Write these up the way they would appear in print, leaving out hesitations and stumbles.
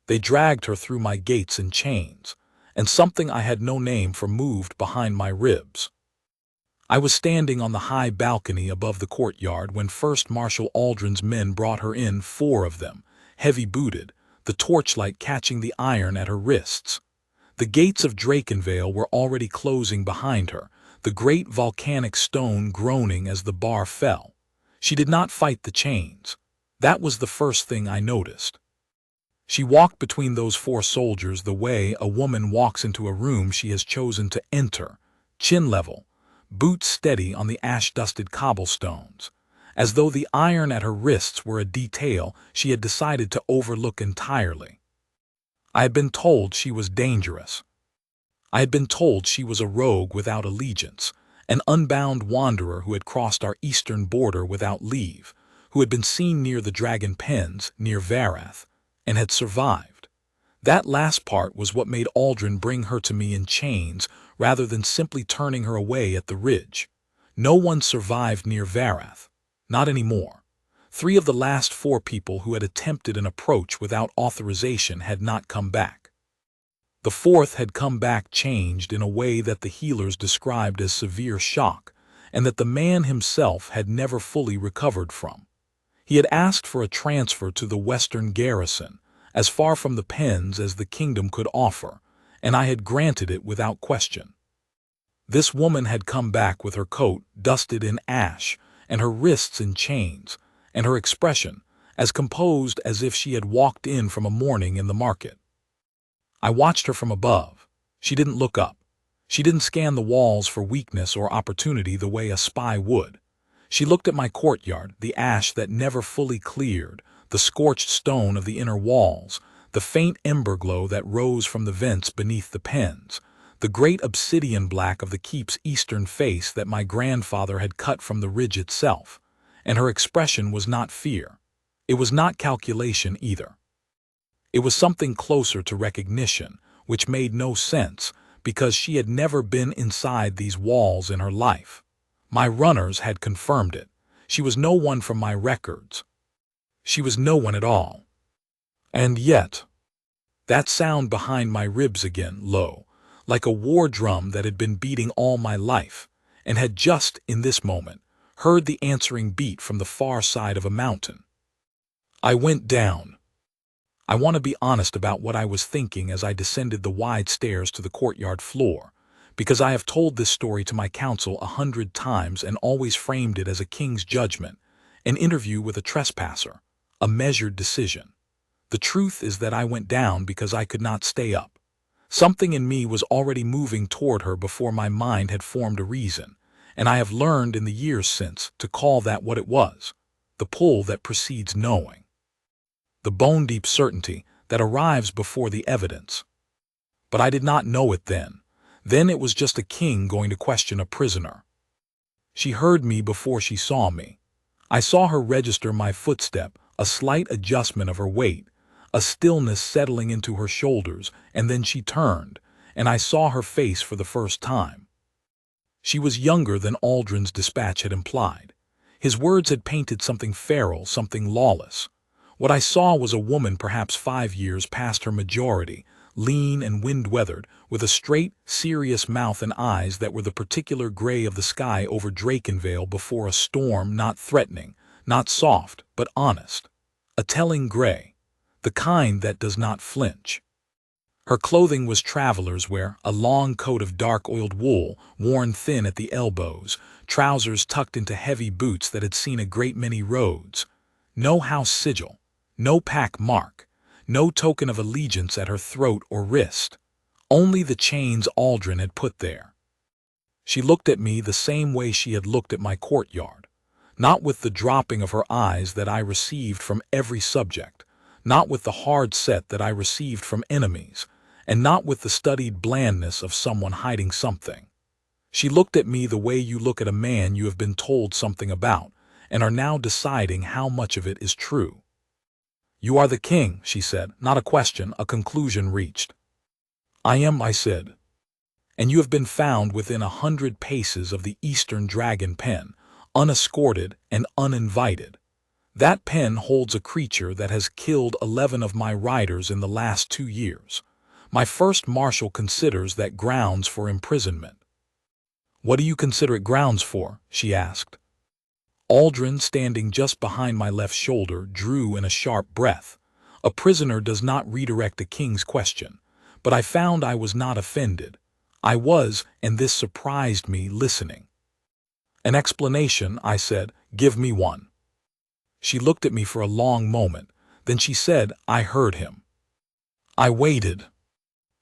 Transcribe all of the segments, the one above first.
They dragged her through my gates in chains, and something I had no name for moved behind my ribs. I was standing on the high balcony above the courtyard when First Marshal Aldrin's men brought her in, 4 of them, heavy-booted, the torchlight catching the iron at her wrists. The gates of Drakenvale were already closing behind her, the great volcanic stone groaning as the bar fell. She did not fight the chains. That was the first thing I noticed. She walked between those 4 soldiers the way a woman walks into a room she has chosen to enter, chin level, boots steady on the ash-dusted cobblestones, as though the iron at her wrists were a detail she had decided to overlook entirely. I had been told she was dangerous. I had been told she was a rogue without allegiance, an unbound wanderer who had crossed our eastern border without leave, who had been seen near the dragon pens near Varath, and had survived. That last part was what made Aldrin bring her to me in chains rather than simply turning her away at the ridge. No one survived near Varath. Not anymore. 3 of the last 4 people who had attempted an approach without authorization had not come back. The 4th had come back changed in a way that the healers described as severe shock, and that the man himself had never fully recovered from. He had asked for a transfer to the western garrison, as far from the pens as the kingdom could offer, and I had granted it without question. This woman had come back with her coat dusted in ash, and her wrists in chains, and her expression as composed as if she had walked in from a morning in the market. I watched her from above. She didn't look up. She didn't scan the walls for weakness or opportunity the way a spy would. She looked at my courtyard, the ash that never fully cleared, the scorched stone of the inner walls, the faint ember glow that rose from the vents beneath the pens, the great obsidian black of the keep's eastern face that my grandfather had cut from the ridge itself, and her expression was not fear. It was not calculation either. It was something closer to recognition, which made no sense, because she had never been inside these walls in her life. My runners had confirmed it. She was no one from my records. She was no one at all. And yet, that sound behind my ribs again, low, like a war drum that had been beating all my life, and had just, in this moment, heard the answering beat from the far side of a mountain. I went down. I want to be honest about what I was thinking as I descended the wide stairs to the courtyard floor, because I have told this story to my counsel 100 times and always framed it as a king's judgment, an interview with a trespasser, a measured decision. The truth is that I went down because I could not stay up. Something in me was already moving toward her before my mind had formed a reason, and I have learned in the years since to call that what it was, the pull that precedes knowing. The bone-deep certainty that arrives before the evidence. But I did not know it then. Then it was just a king going to question a prisoner. She heard me before she saw me. I saw her register my footstep, a slight adjustment of her weight, a stillness settling into her shoulders, and then she turned, and I saw her face for the first time. She was younger than Aldrin's dispatch had implied. His words had painted something feral, something lawless. What I saw was a woman perhaps 5 years past her majority, lean and wind-weathered, with a straight, serious mouth and eyes that were the particular gray of the sky over Drakenvale before a storm, not threatening, not soft, but honest. A telling gray, the kind that does not flinch. Her clothing was traveler's wear, a long coat of dark-oiled wool, worn thin at the elbows, trousers tucked into heavy boots that had seen a great many roads. No house sigil, no pack mark, no token of allegiance at her throat or wrist, only the chains Aldrin had put there. She looked at me the same way she had looked at my courtyard, not with the dropping of her eyes that I received from every subject, not with the hard set that I received from enemies, and not with the studied blandness of someone hiding something. She looked at me the way you look at a man you have been told something about, and are now deciding how much of it is true. "You are the king," she said, not a question, a conclusion reached. "I am," I said. "And you have been found within 100 paces of the eastern dragon pen, unescorted and uninvited. That pen holds a creature that has killed 11 of my riders in the last 2 years. My first marshal considers that grounds for imprisonment." "What do you consider it grounds for?" she asked. Aldrin, standing just behind my left shoulder, drew in a sharp breath. A prisoner does not redirect a king's question, but I found I was not offended. I was, and this surprised me, listening. "An explanation," I said. "Give me one." She looked at me for a long moment. Then she said, "I heard him." I waited.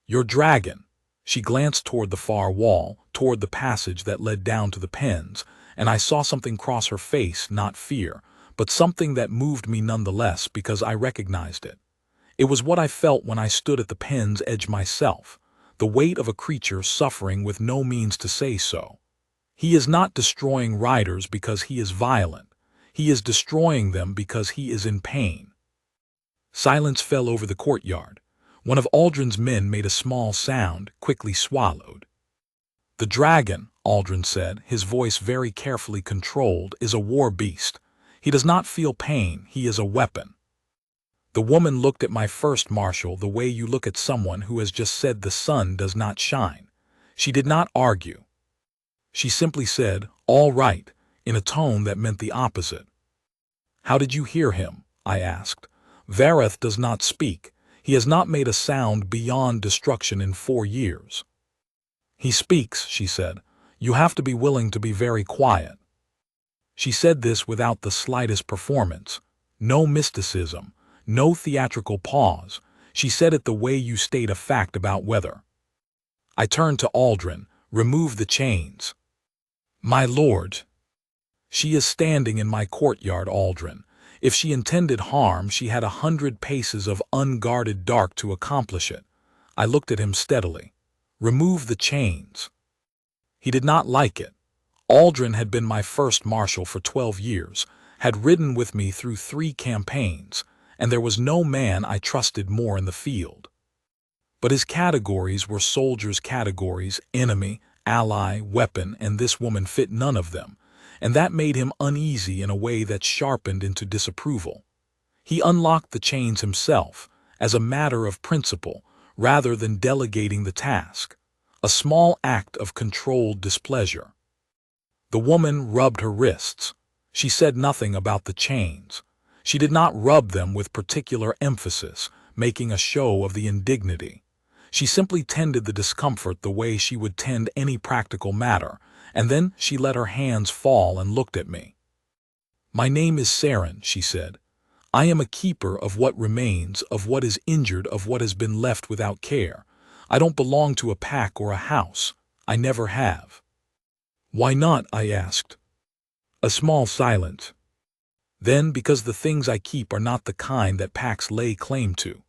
"Your dragon." She glanced toward the far wall, toward the passage that led down to the pens, and I saw something cross her face, not fear, but something that moved me nonetheless because I recognized it. It was what I felt when I stood at the pen's edge myself, the weight of a creature suffering with no means to say so. He is not destroying riders because he is violent. He is destroying them because he is in pain. Silence fell over the courtyard. One of Aldrin's men made a small sound, quickly swallowed. "The dragon," Aldrin said, his voice very carefully controlled, "is a war beast. He does not feel pain, he is a weapon." The woman looked at my first marshal the way you look at someone who has just said the sun does not shine. She did not argue. She simply said, "All right," in a tone that meant the opposite. "How did you hear him?" I asked. "Vareth does not speak. He has not made a sound beyond destruction in 4 years. "He speaks," she said. "You have to be willing to be very quiet." She said this without the slightest performance. No mysticism, no theatrical pause. She said it the way you state a fact about weather. I turned to Aldrin. "Remove the chains." "My lord." "She is standing in my courtyard, Aldrin. If she intended harm, she had 100 paces of unguarded dark to accomplish it." I looked at him steadily. "Remove the chains." He did not like it. Aldrin had been my first marshal for 12 years, had ridden with me through 3 campaigns, and there was no man I trusted more in the field. But his categories were soldiers' categories: enemy, ally, weapon, and this woman fit none of them, and that made him uneasy in a way that sharpened into disapproval. He unlocked the chains himself, as a matter of principle, rather than delegating the task, a small act of controlled displeasure. The woman rubbed her wrists. She said nothing about the chains. She did not rub them with particular emphasis, making a show of the indignity. She simply tended the discomfort the way she would tend any practical matter, and then she let her hands fall and looked at me. "My name is Saren," she said. "I am a keeper of what remains, of what is injured, of what has been left without care. I don't belong to a pack or a house. I never have." "Why not?" I asked. A small silence. "Then, because the things I keep are not the kind that packs lay claim to."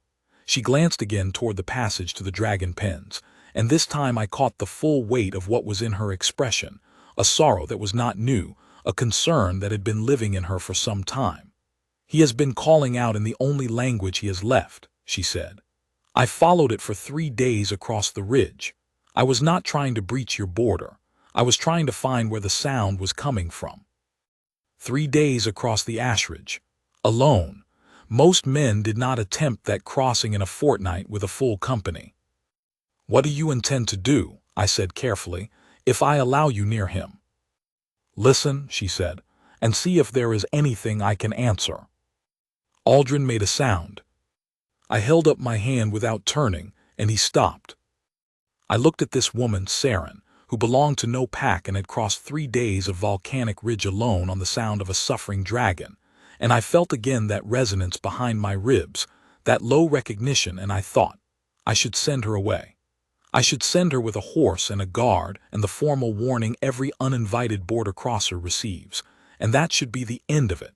She glanced again toward the passage to the dragon pens, and this time I caught the full weight of what was in her expression, a sorrow that was not new, a concern that had been living in her for some time. "He has been calling out in the only language he has left," she said. "I followed it for 3 days across the ridge. I was not trying to breach your border. I was trying to find where the sound was coming from. 3 days across the ash ridge. Alone. Most men did not attempt that crossing in a fortnight with a full company." "What do you intend to do?" I said carefully, "if I allow you near him?" "Listen," she said, "and see if there is anything I can answer." Aldrin made a sound. I held up my hand without turning, and he stopped. I looked at this woman, Saren, who belonged to no pack and had crossed 3 days of volcanic ridge alone on the sound of a suffering dragon, and I felt again that resonance behind my ribs, that low recognition, and I thought, I should send her away. I should send her with a horse and a guard and the formal warning every uninvited border crosser receives, and that should be the end of it.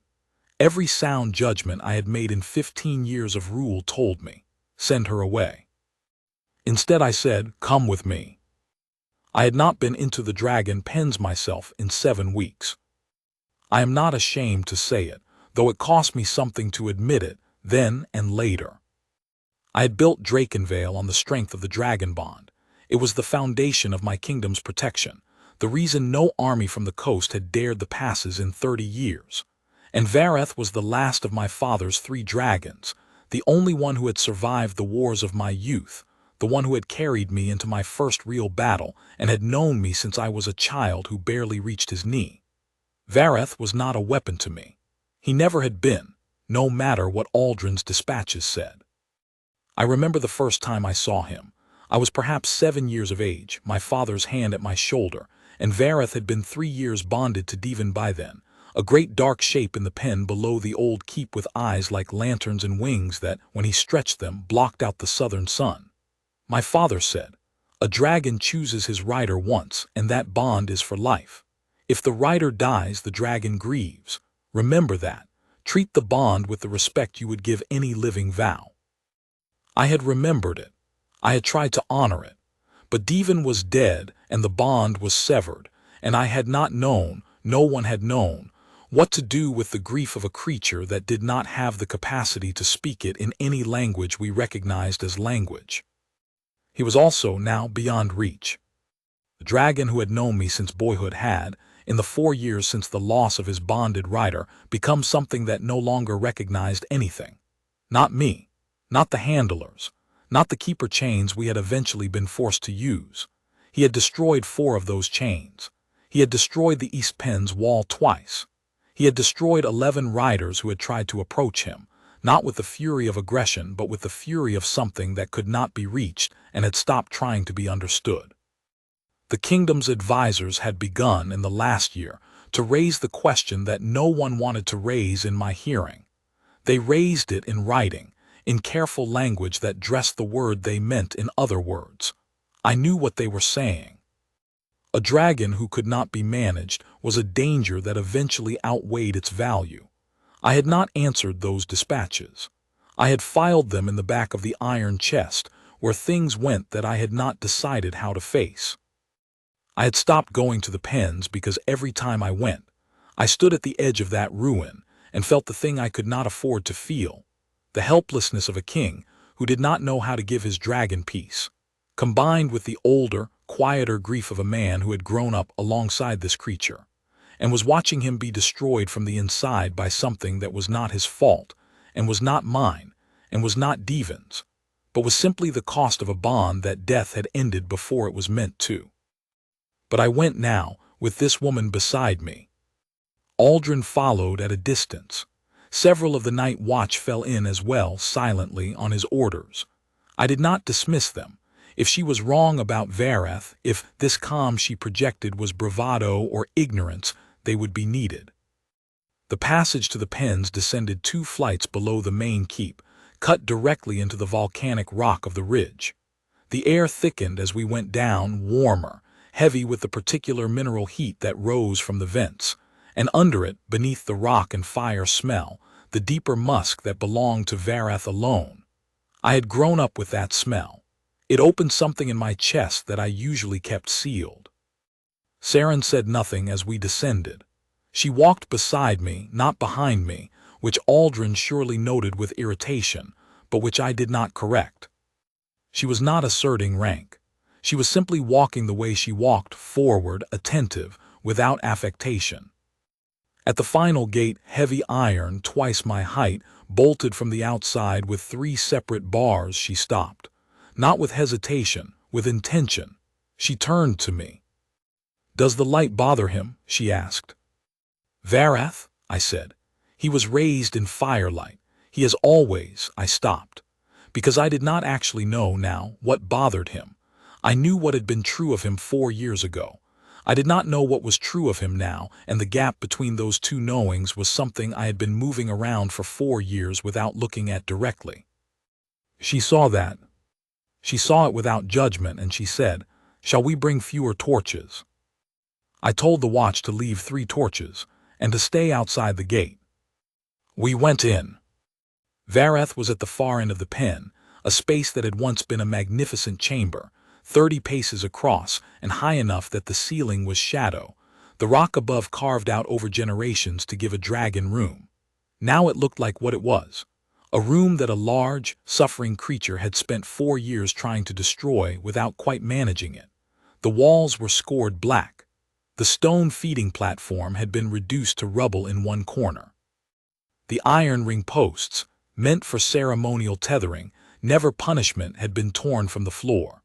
Every sound judgment I had made in 15 years of rule told me, send her away. Instead I said, "Come with me." I had not been into the dragon pens myself in 7 weeks. I am not ashamed to say it, though it cost me something to admit it, then and later. I had built Drakenvale on the strength of the dragon bond. It was the foundation of my kingdom's protection, the reason no army from the coast had dared the passes in 30 years. And Vareth was the last of my father's 3 dragons, the only one who had survived the wars of my youth, the one who had carried me into my first real battle and had known me since I was a child who barely reached his knee. Vareth was not a weapon to me. He never had been, no matter what Aldrin's dispatches said. I remember the first time I saw him. I was perhaps 7 years of age, my father's hand at my shoulder, and Vareth had been 3 years bonded to Devon by then, a great dark shape in the pen below the old keep with eyes like lanterns and wings that, when he stretched them, blocked out the southern sun. My father said, "A dragon chooses his rider once, and that bond is for life. If the rider dies, the dragon grieves. Remember that. Treat the bond with the respect you would give any living vow." I had remembered it. I had tried to honor it. But Devon was dead, and the bond was severed, and I had not known, no one had known, what to do with the grief of a creature that did not have the capacity to speak it in any language we recognized as language. He was also now beyond reach. The dragon who had known me since boyhood had, in the 4 years since the loss of his bonded rider, become something that no longer recognized anything. Not me, not the handlers, not the keeper chains we had eventually been forced to use. He had destroyed 4 of those chains. He had destroyed the East Pen's wall twice. He had destroyed 11 riders who had tried to approach him, not with the fury of aggression but with the fury of something that could not be reached and had stopped trying to be understood. The kingdom's advisors had begun in the last year to raise the question that no one wanted to raise in my hearing. They raised it in writing, in careful language that dressed the word they meant in other words. I knew what they were saying. A dragon who could not be managed was a danger that eventually outweighed its value. I had not answered those dispatches. I had filed them in the back of the iron chest, where things went that I had not decided how to face. I had stopped going to the pens because every time I went, I stood at the edge of that ruin and felt the thing I could not afford to feel, the helplessness of a king who did not know how to give his dragon peace, combined with the older, quieter grief of a man who had grown up alongside this creature, and was watching him be destroyed from the inside by something that was not his fault, and was not mine, and was not Devon's, but was simply the cost of a bond that death had ended before it was meant to. But I went now, with this woman beside me. Aldrin followed at a distance. Several of the night watch fell in as well, silently, on his orders. I did not dismiss them. If she was wrong about Vareth, if this calm she projected was bravado or ignorance, they would be needed. The passage to the pens descended 2 flights below the main keep, cut directly into the volcanic rock of the ridge. The air thickened as we went down, warmer, heavy with the particular mineral heat that rose from the vents, and under it, beneath the rock and fire smell, the deeper musk that belonged to Vareth alone. I had grown up with that smell. It opened something in my chest that I usually kept sealed. Saren said nothing as we descended. She walked beside me, not behind me, which Aldrin surely noted with irritation, but which I did not correct. She was not asserting rank. She was simply walking the way she walked, forward, attentive, without affectation. At the final gate, heavy iron, twice my height, bolted from the outside with 3 separate bars, she stopped. Not with hesitation, with intention. She turned to me. "Does the light bother him?" she asked. "Vareth," I said. "He was raised in firelight. He has always—" I stopped. Because I did not actually know now what bothered him. I knew what had been true of him 4 years ago. I did not know what was true of him now, and the gap between those 2 knowings was something I had been moving around for 4 years without looking at directly. She saw that. She saw it without judgment, and she said, "Shall we bring fewer torches?" I told the watch to leave 3 torches, and to stay outside the gate. We went in. Vareth was at the far end of the pen, a space that had once been a magnificent chamber, 30 paces across and high enough that the ceiling was shadow, the rock above carved out over generations to give a dragon room. Now it looked like what it was. A room that a large, suffering creature had spent 4 years trying to destroy without quite managing it. The walls were scored black. The stone feeding platform had been reduced to rubble in one corner. The iron ring posts, meant for ceremonial tethering, never punishment, had been torn from the floor.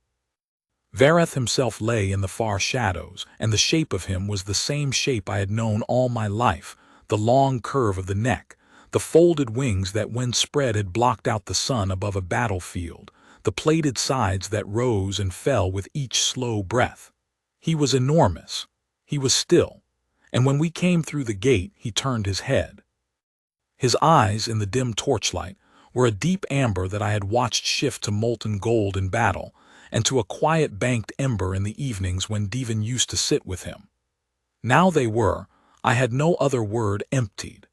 Werewolf himself lay in the far shadows, and the shape of him was the same shape I had known all my life, the long curve of the neck, the folded wings that when spread had blocked out the sun above a battlefield, the plated sides that rose and fell with each slow breath. He was enormous. He was still, and when we came through the gate he turned his head. His eyes, in the dim torchlight, were a deep amber that I had watched shift to molten gold in battle, and to a quiet banked ember in the evenings when Devon used to sit with him. Now they were, I had no other word, emptied.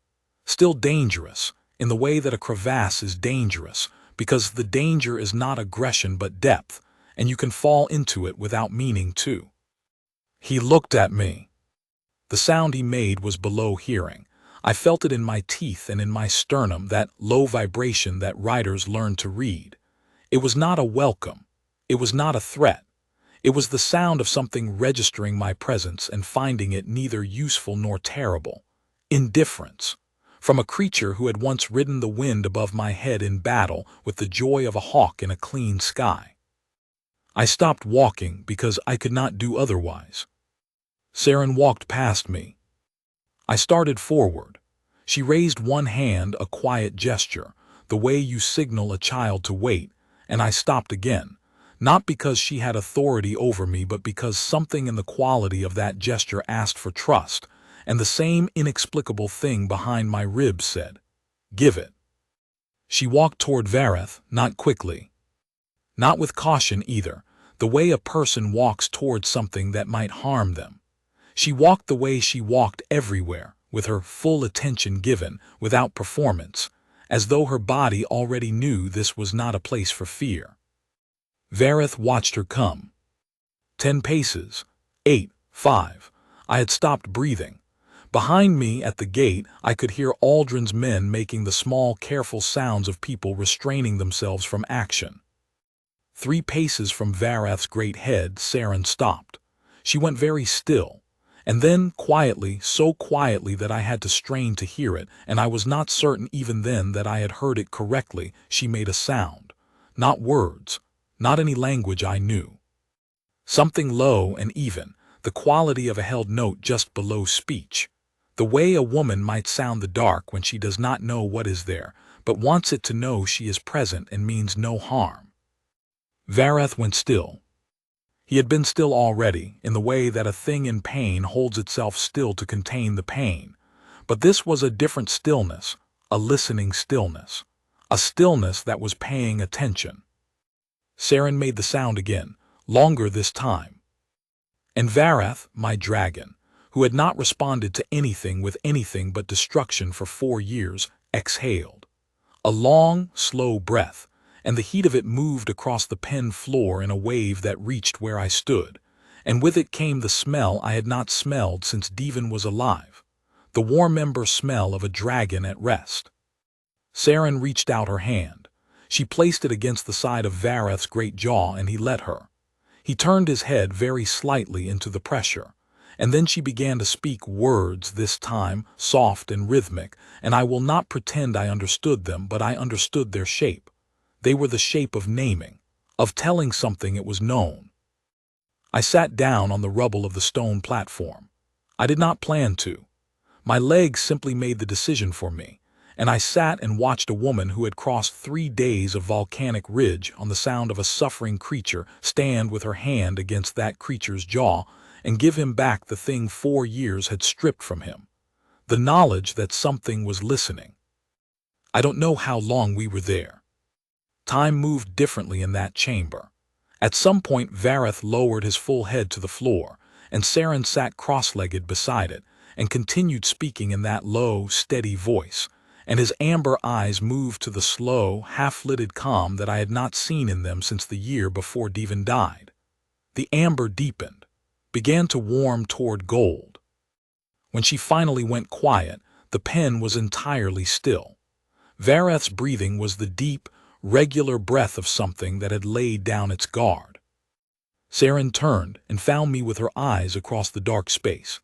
Still dangerous, in the way that a crevasse is dangerous, because the danger is not aggression but depth, and you can fall into it without meaning to. He looked at me. The sound he made was below hearing. I felt it in my teeth and in my sternum, that low vibration that writers learn to read. It was not a welcome. It was not a threat. It was the sound of something registering my presence and finding it neither useful nor terrible. Indifference. From a creature who had once ridden the wind above my head in battle with the joy of a hawk in a clean sky. I stopped walking because I could not do otherwise. Saren walked past me. I started forward. She raised one hand, a quiet gesture, the way you signal a child to wait, and I stopped again. Not because she had authority over me, but because something in the quality of that gesture asked for trust, and the same inexplicable thing behind my ribs said, "Give it." She walked toward Werewolf, not quickly. Not with caution either, the way a person walks toward something that might harm them. She walked the way she walked everywhere, with her full attention given, without performance, as though her body already knew this was not a place for fear. Werewolf watched her come. 10 paces. 8. 5. I had stopped breathing. Behind me at the gate I could hear Aldrin's men making the small, careful sounds of people restraining themselves from action. 3 paces from Werewolf's great head, Saren stopped. She went very still, and then quietly, so quietly that I had to strain to hear it, and I was not certain even then that I had heard it correctly. She made a sound. Not words. Not any language I knew. Something low and even, the quality of a held note just below speech. The way a woman might sound the dark when she does not know what is there, but wants it to know she is present and means no harm. Werewolf went still. He had been still already, in the way that a thing in pain holds itself still to contain the pain. But this was a different stillness, a listening stillness. A stillness that was paying attention. Saren made the sound again, longer this time. And Werewolf, my dragon, who had not responded to anything with anything but destruction for 4 years, exhaled. A long, slow breath, and the heat of it moved across the pen floor in a wave that reached where I stood, and with it came the smell I had not smelled since Devon was alive, the warm ember smell of a dragon at rest. Saren reached out her hand. She placed it against the side of Werewolf's great jaw, and he let her. He turned his head very slightly into the pressure, and then she began to speak words, this time soft and rhythmic, and I will not pretend I understood them, but I understood their shape. They were the shape of naming, of telling something it was known. I sat down on the rubble of the stone platform. I did not plan to. My legs simply made the decision for me. And I sat and watched a woman who had crossed 3 days of volcanic ridge on the sound of a suffering creature stand with her hand against that creature's jaw and give him back the thing 4 years had stripped from him, the knowledge that something was listening. I don't know how long we were there. Time moved differently in that chamber. At some point Werewolf lowered his full head to the floor, and Saren sat cross-legged beside it and continued speaking in that low, steady voice, and his amber eyes moved to the slow, half-lidded calm that I had not seen in them since the year before Devon died. The amber deepened, began to warm toward gold. When she finally went quiet, the pen was entirely still. Werewolf's breathing was the deep, regular breath of something that had laid down its guard. Saren turned and found me with her eyes across the dark space.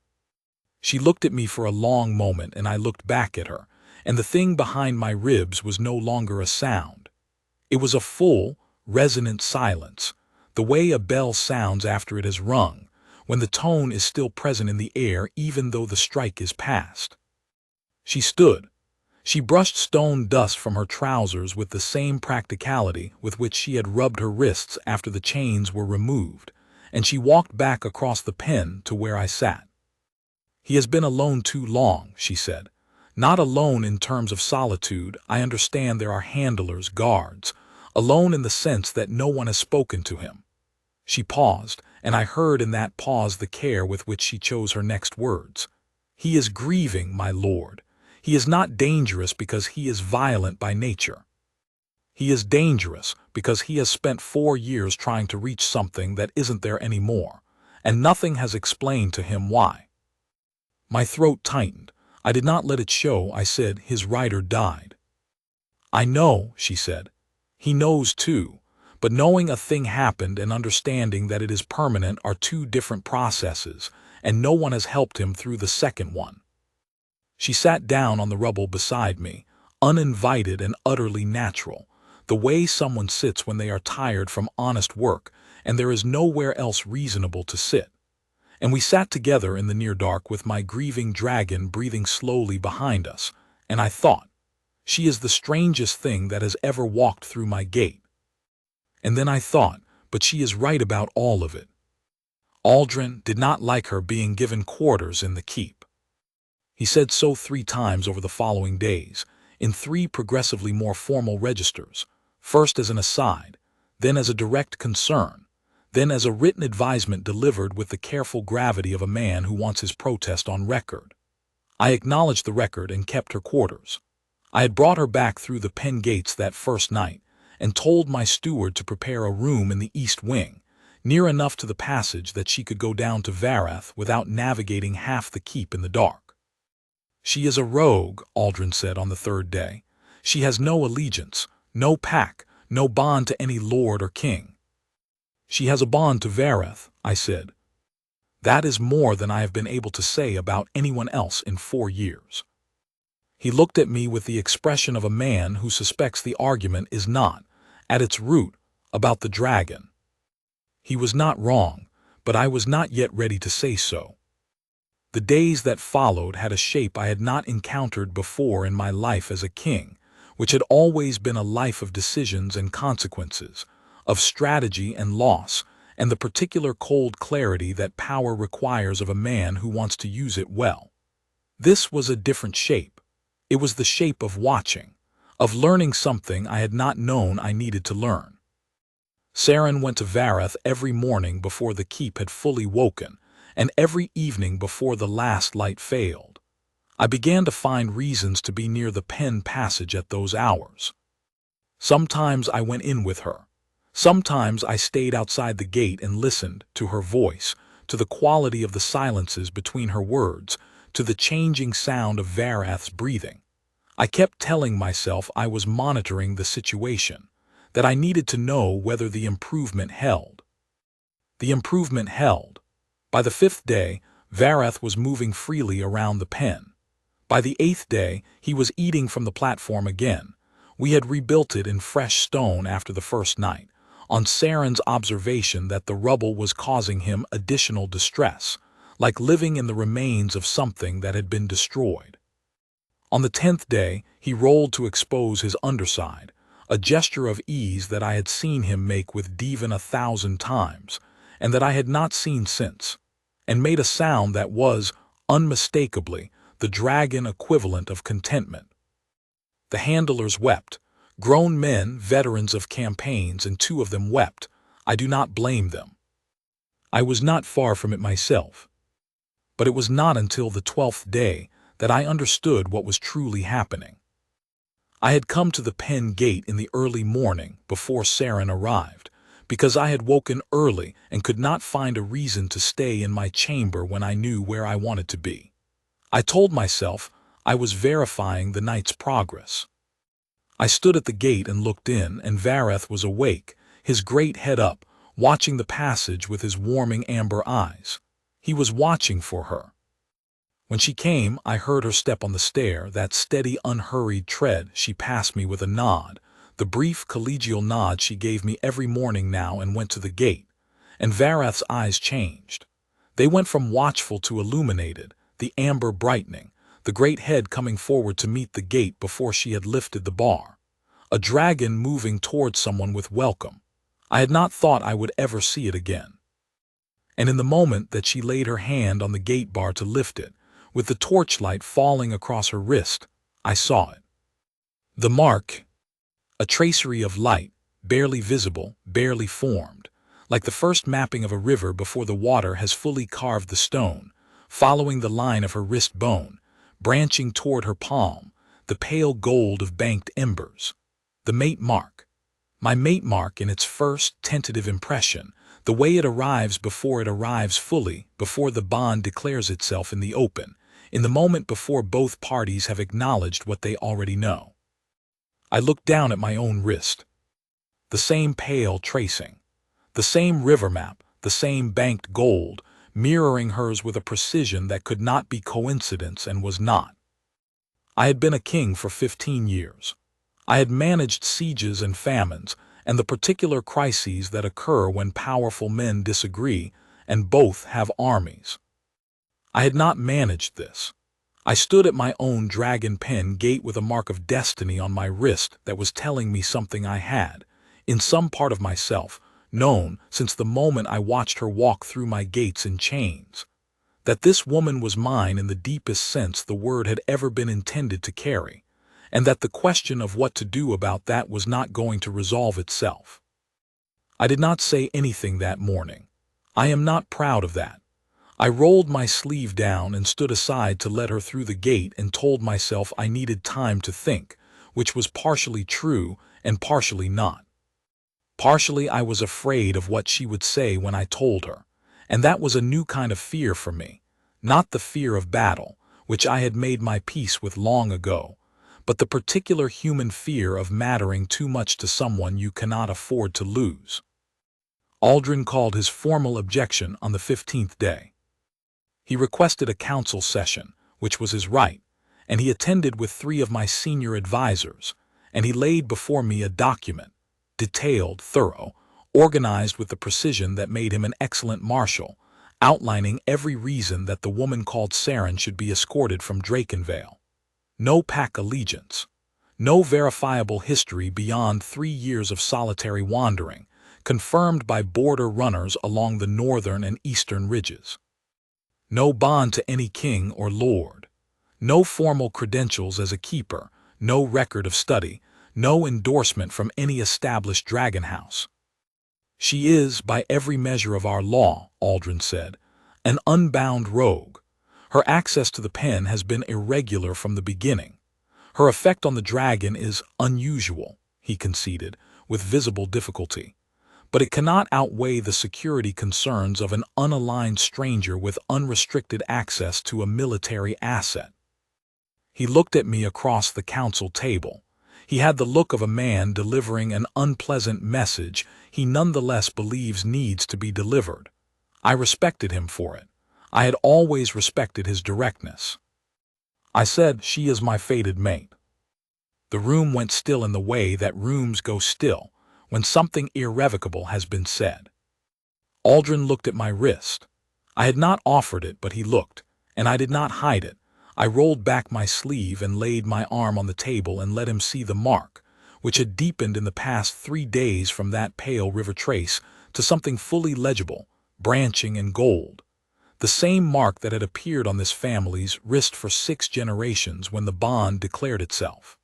She looked at me for a long moment, and I looked back at her, and the thing behind my ribs was no longer a sound. It was a full, resonant silence, the way a bell sounds after it has rung, when the tone is still present in the air even though the strike is past. She stood. She brushed stone dust from her trousers with the same practicality with which she had rubbed her wrists after the chains were removed, and she walked back across the pen to where I sat. "He has been alone too long," she said. "Not alone in terms of solitude, I understand there are handlers, guards. Alone in the sense that no one has spoken to him." She paused, and I heard in that pause the care with which she chose her next words. "He is grieving, my lord. He is not dangerous because he is violent by nature. He is dangerous because he has spent 4 years trying to reach something that isn't there anymore, and nothing has explained to him why." My throat tightened. I did not let it show. I said, "His rider died." "I know," she said. "He knows too, but knowing a thing happened and understanding that it is permanent are two different processes, and no one has helped him through the second one." She sat down on the rubble beside me, uninvited and utterly natural, the way someone sits when they are tired from honest work and there is nowhere else reasonable to sit. And we sat together in the near dark with my grieving dragon breathing slowly behind us, and I thought, she is the strangest thing that has ever walked through my gate. And then I thought, but she is right about all of it. Aldrin did not like her being given quarters in the keep. He said so 3 times over the following days, in 3 progressively more formal registers, first as an aside, then as a direct concern, then as a written advisement delivered with the careful gravity of a man who wants his protest on record. I acknowledged the record and kept her quarters. I had brought her back through the pen gates that first night, and told my steward to prepare a room in the east wing, near enough to the passage that she could go down to Varath without navigating half the keep in the dark. "She is a rogue," Aldrin said on the 3rd day. "She has no allegiance, no pack, no bond to any lord or king." "She has a bond to Varath," I said. "That is more than I have been able to say about anyone else in 4 years." He looked at me with the expression of a man who suspects the argument is not, at its root, about the dragon. He was not wrong, but I was not yet ready to say so. The days that followed had a shape I had not encountered before in my life as a king, which had always been a life of decisions and consequences, of strategy and loss, and the particular cold clarity that power requires of a man who wants to use it well. This was a different shape. It was the shape of watching, of learning something I had not known I needed to learn. Saren went to Varath every morning before the keep had fully woken, and every evening before the last light failed. I began to find reasons to be near the pen passage at those hours. Sometimes I went in with her. Sometimes I stayed outside the gate and listened to her voice, to the quality of the silences between her words, to the changing sound of Varath's breathing. I kept telling myself I was monitoring the situation, that I needed to know whether the improvement held. The improvement held. By the 5th day, Varath was moving freely around the pen. By the 8th day, he was eating from the platform again. We had rebuilt it in fresh stone after the first night, on Saren's observation that the rubble was causing him additional distress, like living in the remains of something that had been destroyed. On the 10th day, he rolled to expose his underside, a gesture of ease that I had seen him make with Devon 1,000 times, and that I had not seen since, and made a sound that was, unmistakably, the dragon equivalent of contentment. The handlers wept. Grown men, veterans of campaigns, and 2 of them wept. I do not blame them. I was not far from it myself. But it was not until the 12th day that I understood what was truly happening. I had come to the pen gate in the early morning before Saren arrived, because I had woken early and could not find a reason to stay in my chamber when I knew where I wanted to be. I told myself I was verifying the night's progress. I stood at the gate and looked in, and Varath was awake, his great head up, watching the passage with his warming amber eyes. He was watching for her. When she came, I heard her step on the stair, that steady, unhurried tread. She passed me with a nod, the brief, collegial nod she gave me every morning now, and went to the gate. And Varath's eyes changed. They went from watchful to illuminated, the amber brightening, the great head coming forward to meet the gate before she had lifted the bar. A dragon moving towards someone with welcome. I had not thought I would ever see it again. And in the moment that she laid her hand on the gate bar to lift it, with the torchlight falling across her wrist, I saw it. The mark, a tracery of light, barely visible, barely formed, like the first mapping of a river before the water has fully carved the stone, following the line of her wrist bone, branching toward her palm, the pale gold of banked embers. The mate mark. My mate mark in its first tentative impression, the way it arrives before it arrives fully, before the bond declares itself in the open, in the moment before both parties have acknowledged what they already know. I looked down at my own wrist. The same pale tracing, the same river map, the same banked gold, mirroring hers with a precision that could not be coincidence and was not. I had been a king for 15 years. I had managed sieges and famines, and the particular crises that occur when powerful men disagree, and both have armies. I had not managed this. I stood at my own dragon pen gate with a mark of destiny on my wrist that was telling me something I had, in some part of myself, known since the moment I watched her walk through my gates in chains. That this woman was mine in the deepest sense the word had ever been intended to carry, and that the question of what to do about that was not going to resolve itself. I did not say anything that morning. I am not proud of that. I rolled my sleeve down and stood aside to let her through the gate and told myself I needed time to think, which was partially true and partially not. Partially I was afraid of what she would say when I told her, and that was a new kind of fear for me, not the fear of battle, which I had made my peace with long ago, but the particular human fear of mattering too much to someone you cannot afford to lose. Aldrin called his formal objection on the 15th day. He requested a council session, which was his right, and he attended with 3 of my senior advisors, and he laid before me a document, detailed, thorough, organized with the precision that made him an excellent marshal, outlining every reason that the woman called Saren should be escorted from Drakenvale. No pack allegiance. No verifiable history beyond 3 years of solitary wandering, confirmed by border runners along the northern and eastern ridges. No bond to any king or lord. No formal credentials as a keeper, no record of study, no endorsement from any established dragon house. She is, by every measure of our law, Aldrin said, an unbound rogue. Her access to the pen has been irregular from the beginning. Her effect on the dragon is unusual, he conceded, with visible difficulty. But it cannot outweigh the security concerns of an unaligned stranger with unrestricted access to a military asset. He looked at me across the council table. He had the look of a man delivering an unpleasant message he nonetheless believes needs to be delivered. I respected him for it. I had always respected his directness. I said, "She is my fated mate." The room went still in the way that rooms go still when something irrevocable has been said. Aldrin looked at my wrist. I had not offered it, but he looked, and I did not hide it. I rolled back my sleeve and laid my arm on the table and let him see the mark, which had deepened in the past 3 days from that pale river trace to something fully legible, branching in gold. The same mark that had appeared on this family's wrist for 6 generations when the bond declared itself.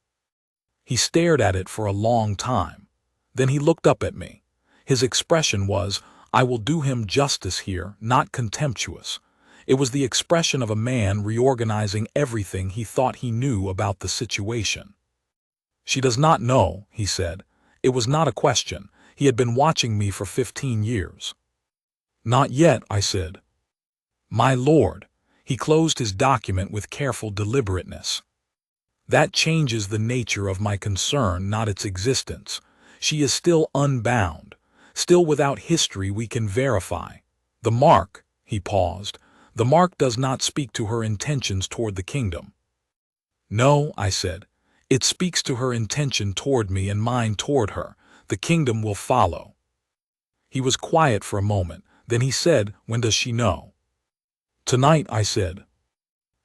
He stared at it for a long time. Then he looked up at me. His expression was, I will do him justice here, not contemptuous. It was the expression of a man reorganizing everything he thought he knew about the situation. She does not know, he said. It was not a question. He had been watching me for 15 years. Not yet, I said. My lord, he closed his document with careful deliberateness. That changes the nature of my concern, not its existence. She is still unbound, still without history we can verify. The mark, he paused, The mark does not speak to her intentions toward the kingdom. No, I said. It speaks to her intention toward me and mine toward her. The kingdom will follow. He was quiet for a moment. Then he said, when does she know? Tonight, I said.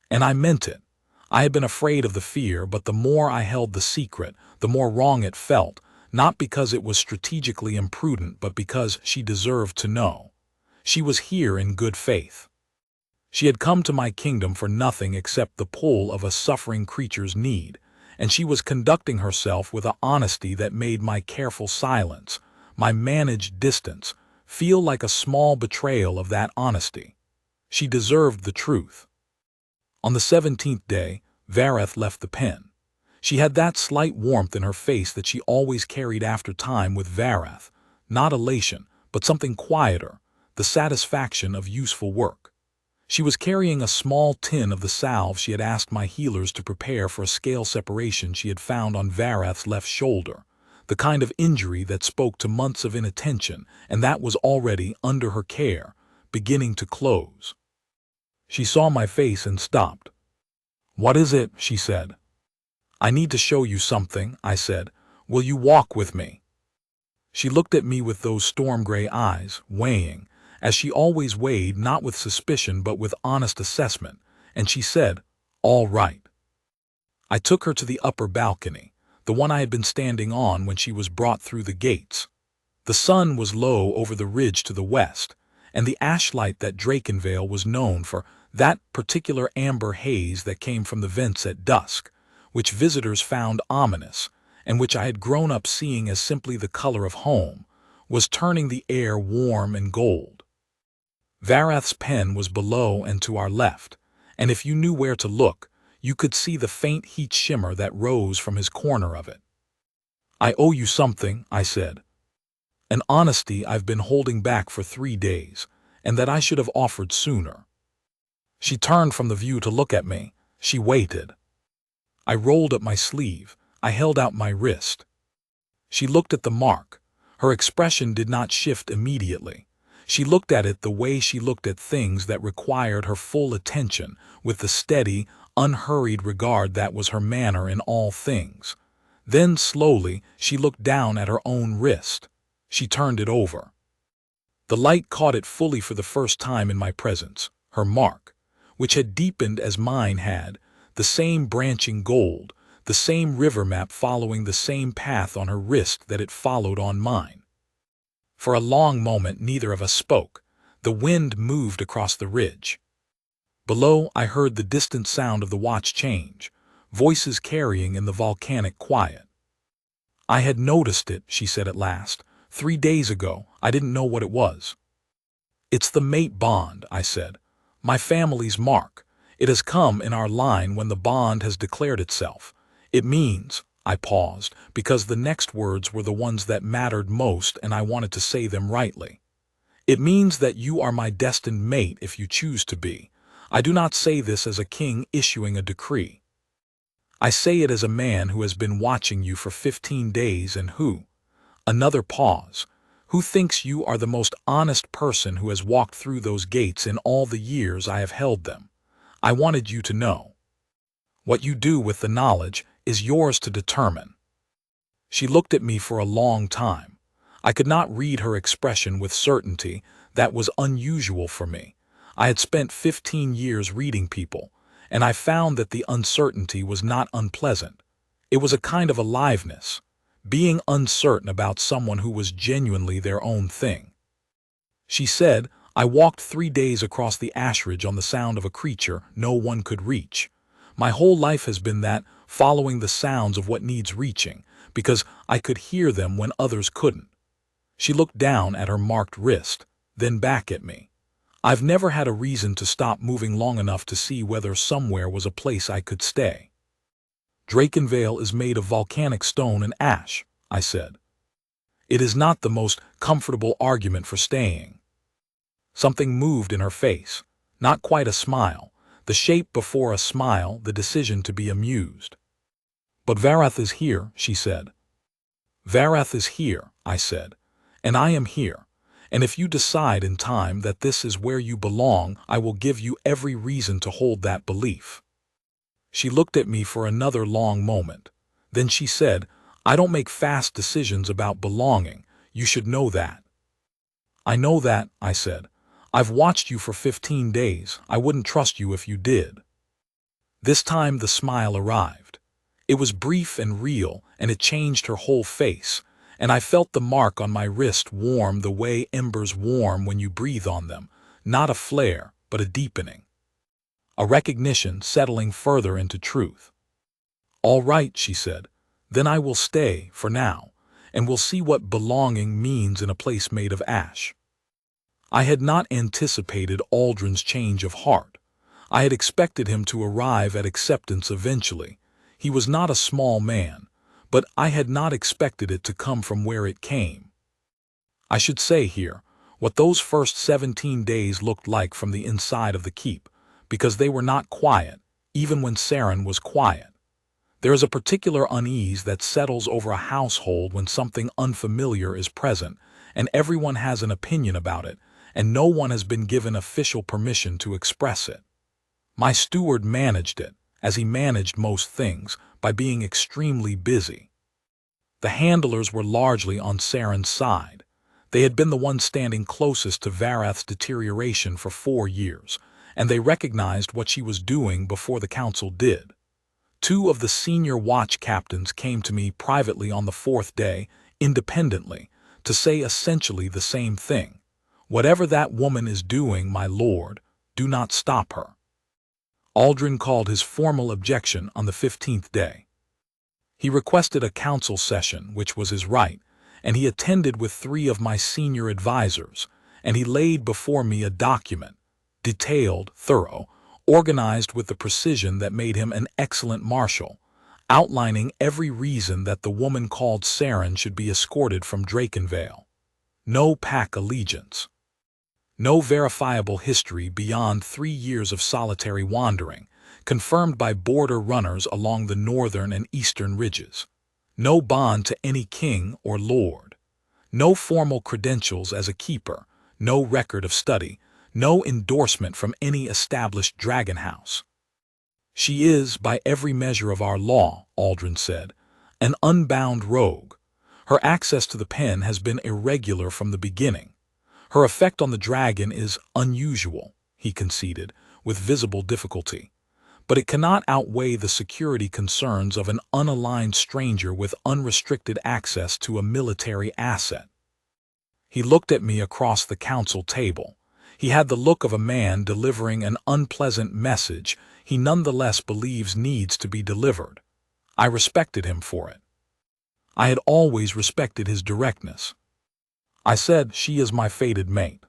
And I meant it. I had been afraid of the fear, but the more I held the secret, the more wrong it felt, not because it was strategically imprudent, but because she deserved to know. She was here in good faith. She had come to my kingdom for nothing except the pull of a suffering creature's need, and she was conducting herself with an honesty that made my careful silence, my managed distance, feel like a small betrayal of that honesty. She deserved the truth. On the 17th day, Werewolf left the pen. She had that slight warmth in her face that she always carried after time with Werewolf, not elation, but something quieter, the satisfaction of useful work. She was carrying a small tin of the salve she had asked my healers to prepare for a scale separation she had found on Werewolf's left shoulder, the kind of injury that spoke to months of inattention, and that was already, under her care, beginning to close. She saw my face and stopped. "What is it?" she said. "I need to show you something," I said. "Will you walk with me?" She looked at me with those storm-gray eyes, weighing, as she always weighed, not with suspicion but with honest assessment, and she said, "All right." I took her to the upper balcony, the one I had been standing on when she was brought through the gates. The sun was low over the ridge to the west, and the ashlight that Drakenvale was known for, that particular amber haze that came from the vents at dusk, which visitors found ominous, and which I had grown up seeing as simply the color of home, was turning the air warm and gold. Werewolf's pen was below and to our left, and if you knew where to look, you could see the faint heat shimmer that rose from his corner of it. "I owe you something," I said. "An honesty I've been holding back for 3 days, and that I should have offered sooner." She turned from the view to look at me. She waited. I rolled up my sleeve. I held out my wrist. She looked at the mark. Her expression did not shift immediately. She looked at it the way she looked at things that required her full attention, with the steady, unhurried regard that was her manner in all things. Then, slowly, she looked down at her own wrist. She turned it over. The light caught it fully for the first time in my presence, her mark, which had deepened as mine had, the same branching gold, the same river map following the same path on her wrist that it followed on mine. For a long moment neither of us spoke. The wind moved across the ridge. Below I heard the distant sound of the watch change, voices carrying in the volcanic quiet. "I had noticed it," she said at last. 3 days ago, I didn't know what it was." "It's the mate bond," I said. "My family's mark. It has come in our line when the bond has declared itself. It means—" I paused, because the next words were the ones that mattered most and I wanted to say them rightly. "It means that you are my destined mate if you choose to be. I do not say this as a king issuing a decree. I say it as a man who has been watching you for 15 days and who—" Another pause. "Who thinks you are the most honest person who has walked through those gates in all the years I have held them. I wanted you to know. What you do with the knowledge is yours to determine." She looked at me for a long time. I could not read her expression with certainty. That was unusual for me. I had spent 15 years reading people, and I found that the uncertainty was not unpleasant. It was a kind of aliveness, being uncertain about someone who was genuinely their own thing. She said, "I walked 3 days across the ashridge on the sound of a creature no one could reach. My whole life has been that, following the sounds of what needs reaching, because I could hear them when others couldn't." She looked down at her marked wrist, then back at me. "I've never had a reason to stop moving long enough to see whether somewhere was a place I could stay." "Drakenvale is made of volcanic stone and ash," I said. "It is not the most comfortable argument for staying." Something moved in her face, not quite a smile, the shape before a smile, the decision to be amused. "But Werewolf is here," she said. "Werewolf is here," I said, "and I am here, And if you decide in time that this is where you belong, I will give you every reason to hold that belief." She looked at me for another long moment. Then she said, "I don't make fast decisions about belonging. You should know that." "I know that," I said. "I've watched you for 15 days. I wouldn't trust you if you did." This time the smile arrived. It was brief and real, and it changed her whole face, and I felt the mark on my wrist warm the way embers warm when you breathe on them, not a flare, but a deepening. A recognition settling further into truth. "All right," she said, "then I will stay, for now, and we'll see what belonging means in a place made of ash." I had not anticipated Aldrin's change of heart. I had expected him to arrive at acceptance eventually. He was not a small man, but I had not expected it to come from where it came. I should say here what those first 17 days looked like from the inside of the keep, because they were not quiet, even when Saren was quiet. There is a particular unease that settles over a household when something unfamiliar is present, and everyone has an opinion about it, and no one has been given official permission to express it. My steward managed it, as he managed most things, by being extremely busy. The handlers were largely on Saren's side. They had been the ones standing closest to Varath's deterioration for 4 years, and they recognized what she was doing before the council did. 2 of the senior watch captains came to me privately on the 4th day, independently, to say essentially the same thing. "Whatever that woman is doing, my lord, do not stop her." Aldrin called his formal objection on the 15th day. He requested a council session, which was his right, and he attended with 3 of my senior advisors, and he laid before me a document, detailed, thorough, organized with the precision that made him an excellent marshal, outlining every reason that the woman called Saren should be escorted from Drakenvale. No pack allegiance. No verifiable history beyond 3 years of solitary wandering, confirmed by border runners along the northern and eastern ridges. No bond to any king or lord. No formal credentials as a keeper, no record of study, no endorsement from any established dragon house. "She is, by every measure of our law," Aldrin said, "an unbound rogue. Her access to the pen has been irregular from the beginning. Her effect on the dragon is unusual," he conceded, with visible difficulty. "But it cannot outweigh the security concerns of an unaligned stranger with unrestricted access to a military asset." He looked at me across the council table. He had the look of a man delivering an unpleasant message he nonetheless believes needs to be delivered. I respected him for it. I had always respected his directness. I said, "She is my fated mate."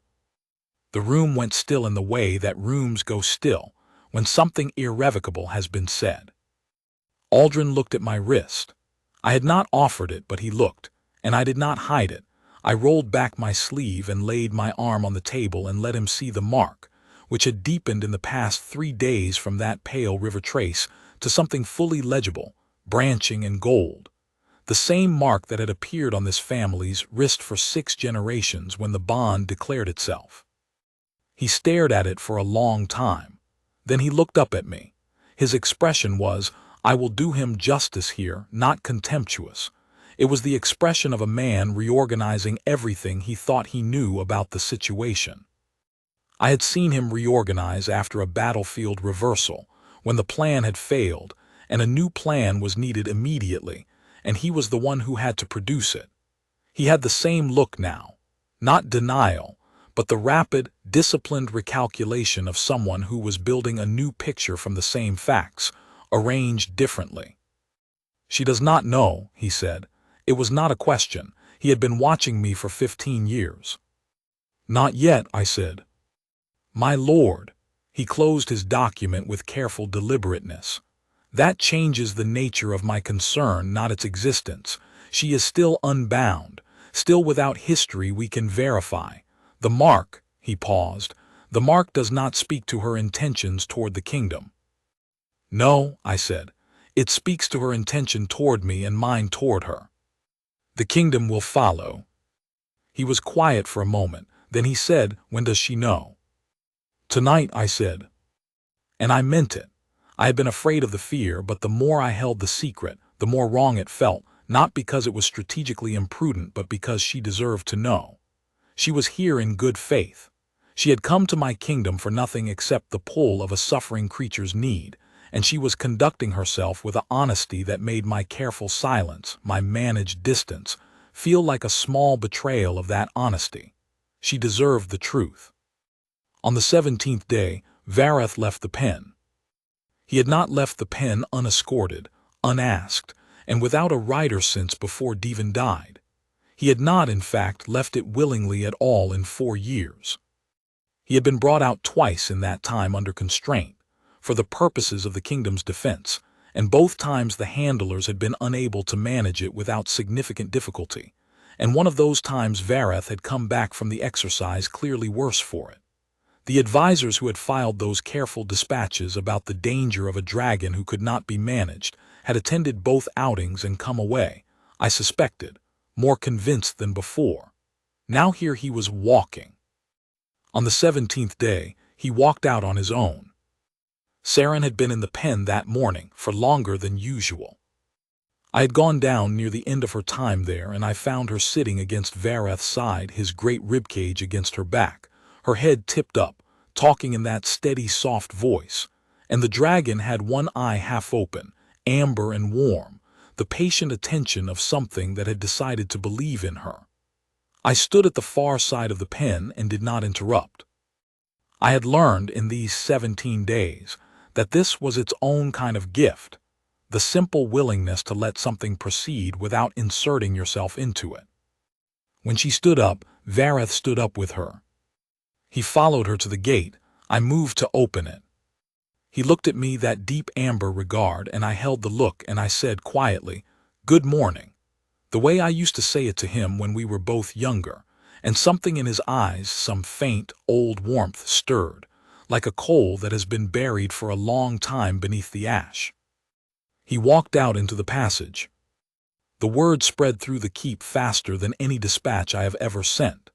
The room went still in the way that rooms go still when something irrevocable has been said. Aldrin looked at my wrist. I had not offered it, but he looked, and I did not hide it. I rolled back my sleeve and laid my arm on the table and let him see the mark, which had deepened in the past 3 days from that pale river trace to something fully legible, branching in gold. The same mark that had appeared on this family's wrist for 6 generations when the bond declared itself. He stared at it for a long time. Then he looked up at me. His expression was, "I will do him justice here," not contemptuous. It was the expression of a man reorganizing everything he thought he knew about the situation. I had seen him reorganize after a battlefield reversal, when the plan had failed, and a new plan was needed immediately, and he was the one who had to produce it. He had the same look now, not denial, but the rapid, disciplined recalculation of someone who was building a new picture from the same facts, arranged differently. "She does not know," he said. It was not a question. He had been watching me for 15 years. "Not yet," I said. "My lord," he closed his document with careful deliberateness. "That changes the nature of my concern, not its existence. She is still unbound, still without history we can verify. The mark," he paused, "the mark does not speak to her intentions toward the kingdom." "No," I said, "it speaks to her intention toward me and mine toward her. The kingdom will follow." He was quiet for a moment, then he said, "When does she know?" "Tonight," I said. And I meant it. I had been afraid of the fear, but the more I held the secret, the more wrong it felt, not because it was strategically imprudent, but because she deserved to know. She was here in good faith. She had come to my kingdom for nothing except the pull of a suffering creature's need, and she was conducting herself with an honesty that made my careful silence, my managed distance, feel like a small betrayal of that honesty. She deserved the truth. On the 17th day, Werewolf left the pen. He had not left the pen unescorted, unasked, and without a rider since before Devon died. He had not, in fact, left it willingly at all in 4 years. He had been brought out twice in that time under constraint, for the purposes of the kingdom's defense, and both times the handlers had been unable to manage it without significant difficulty, and one of those times Werewolf had come back from the exercise clearly worse for it. The advisors who had filed those careful dispatches about the danger of a dragon who could not be managed had attended both outings and come away, I suspected, more convinced than before. Now here he was walking. On the 17th day, he walked out on his own. Saren had been in the pen that morning for longer than usual. I had gone down near the end of her time there, and I found her sitting against Werewolf's side, his great ribcage against her back, her head tipped up, talking in that steady, soft voice, and the dragon had one eye half open, amber and warm, the patient attention of something that had decided to believe in her. I stood at the far side of the pen and did not interrupt. I had learned in these 17 days that this was its own kind of gift, the simple willingness to let something proceed without inserting yourself into it. When she stood up, Werewolf stood up with her. He followed her to the gate. I moved to open it. He looked at me, that deep amber regard, and I held the look, and I said quietly, "Good morning," the way I used to say it to him when we were both younger, and something in his eyes, some faint, old warmth stirred, like a coal that has been buried for a long time beneath the ash. He walked out into the passage. The word spread through the keep faster than any dispatch I have ever sent.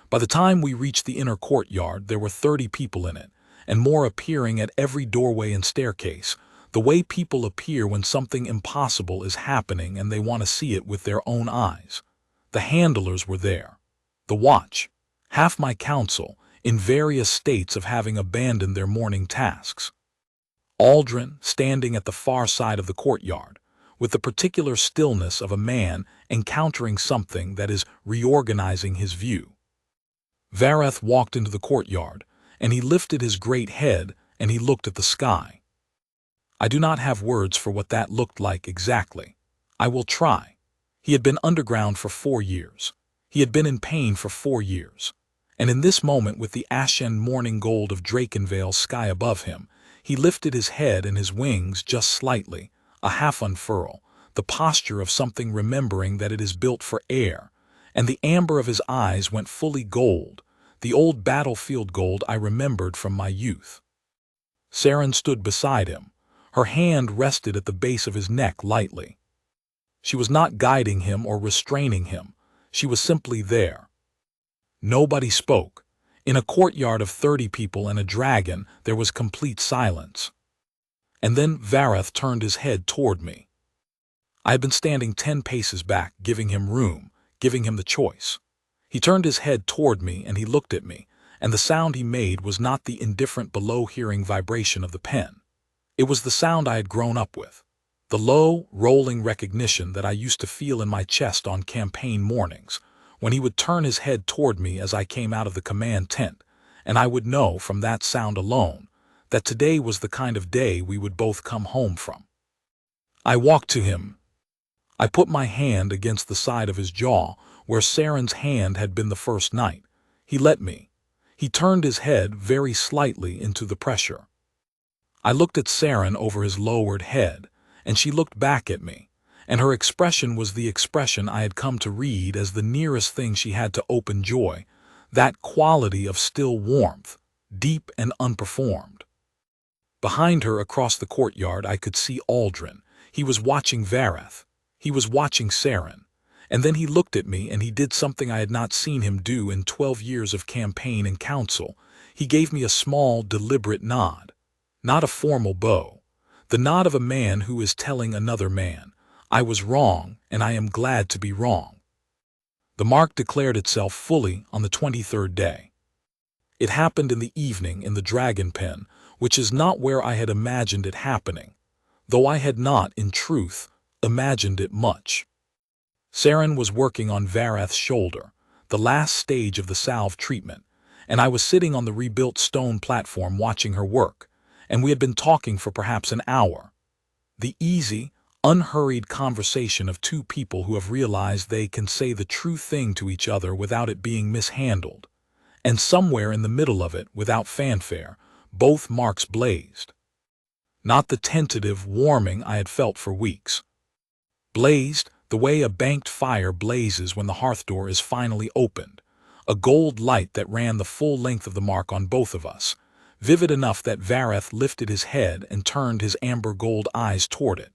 By the time we reached the inner courtyard, there were 30 people in it, and more appearing at every doorway and staircase, the way people appear when something impossible is happening and they want to see it with their own eyes. The handlers were there. The watch, half my council, in various states of having abandoned their morning tasks. Aldrin, standing at the far side of the courtyard, with the particular stillness of a man encountering something that is reorganizing his view. Werewolf walked into the courtyard, and he lifted his great head, and he looked at the sky. I do not have words for what that looked like exactly. I will try. He had been underground for 4 years. He had been in pain for 4 years. And in this moment, with the ashen morning gold of Drakenvale's sky above him, he lifted his head and his wings just slightly, a half unfurl, the posture of something remembering that it is built for air, and the amber of his eyes went fully gold, the old battlefield gold I remembered from my youth. Saren stood beside him. Her hand rested at the base of his neck lightly. She was not guiding him or restraining him. She was simply there. Nobody spoke. In a courtyard of 30 people and a dragon, there was complete silence. And then Werewolf turned his head toward me. I had been standing 10 paces back, giving him room, giving him the choice. He turned his head toward me and he looked at me, and the sound he made was not the indifferent below-hearing vibration of the pen. It was the sound I had grown up with, the low, rolling recognition that I used to feel in my chest on campaign mornings, when he would turn his head toward me as I came out of the command tent, and I would know from that sound alone that today was the kind of day we would both come home from. I walked to him. I put my hand against the side of his jaw, where Saren's hand had been the first night. He let me. He turned his head very slightly into the pressure. I looked at Saren over his lowered head, and she looked back at me, and her expression was the expression I had come to read as the nearest thing she had to open joy, that quality of still warmth, deep and unperformed. Behind her, across the courtyard, I could see Aldrin. He was watching Werewolf. He was watching Saren. And then he looked at me and he did something I had not seen him do in 12 years of campaign and counsel. He gave me a small, deliberate nod. Not a formal bow. The nod of a man who is telling another man, I was wrong, and I am glad to be wrong. The mark declared itself fully on the 23rd day. It happened in the evening in the dragon pen, which is not where I had imagined it happening, though I had not, in truth, imagined it much. Saren was working on Vareth's shoulder, the last stage of the salve treatment, and I was sitting on the rebuilt stone platform watching her work, and we had been talking for perhaps an hour. The easy, unhurried conversation of two people who have realized they can say the true thing to each other without it being mishandled, and somewhere in the middle of it, without fanfare, both marks blazed. Not the tentative warming I had felt for weeks. Blazed the way a banked fire blazes when the hearth door is finally opened, a gold light that ran the full length of the mark on both of us, vivid enough that Vareth lifted his head and turned his amber gold eyes toward it.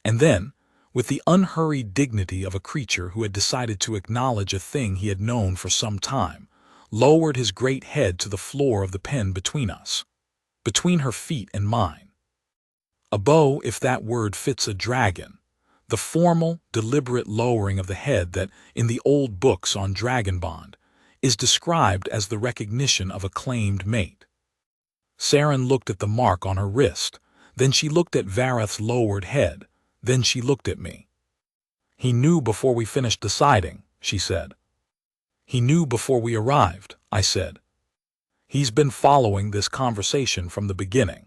And then, with the unhurried dignity of a creature who had decided to acknowledge a thing he had known for some time, lowered his great head to the floor of the pen between us, between her feet and mine. A bow, if that word fits a dragon, the formal, deliberate lowering of the head that, in the old books on dragon bond, is described as the recognition of a claimed mate. Saren looked at the mark on her wrist, then she looked at Vareth's lowered head, then she looked at me. He knew before we finished deciding, she said. He knew before we arrived, I said. He's been following this conversation from the beginning.